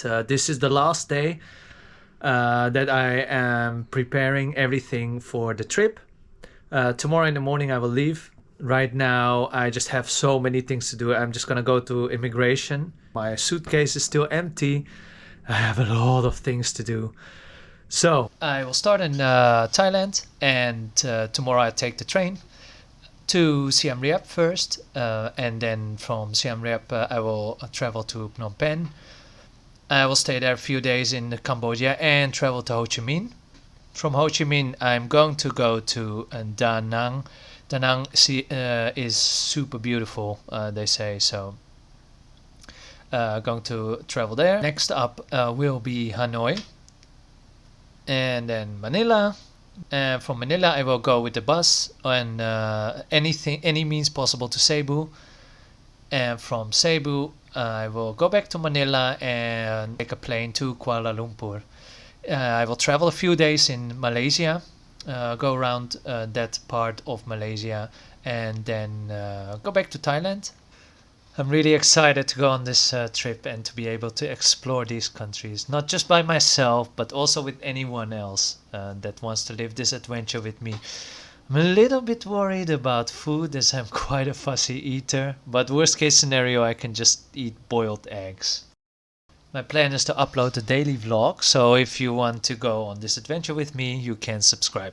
This is the last day that I am preparing everything for the trip. Tomorrow in the morning I will leave. Right now I just have so many things to do. I'm just gonna go to immigration. My suitcase is still empty. I have a lot of things to do. So I will start in Thailand, and tomorrow I take the train to Siem Reap first, and then from Siem Reap I will travel to Phnom Penh. I will stay there a few days in Cambodia and travel to Ho Chi Minh. From Ho Chi Minh I'm going to go to Da Nang. Da Nang is super beautiful, they say, so going to travel there. Next up will be Hanoi, and then Manila. From Manila I will go with the bus and any means possible to Cebu, and from Cebu I will go back to Manila and take a plane to Kuala Lumpur. I will travel a few days in Malaysia, go around that part of Malaysia, and then go back to Thailand. I'm really excited to go on this trip and to be able to explore these countries, not just by myself, but also with anyone else that wants to live this adventure with me. I'm a little bit worried about food, as I'm quite a fussy eater, but worst case scenario I can just eat boiled eggs. My plan is to upload a daily vlog, so if you want to go on this adventure with me, you can subscribe.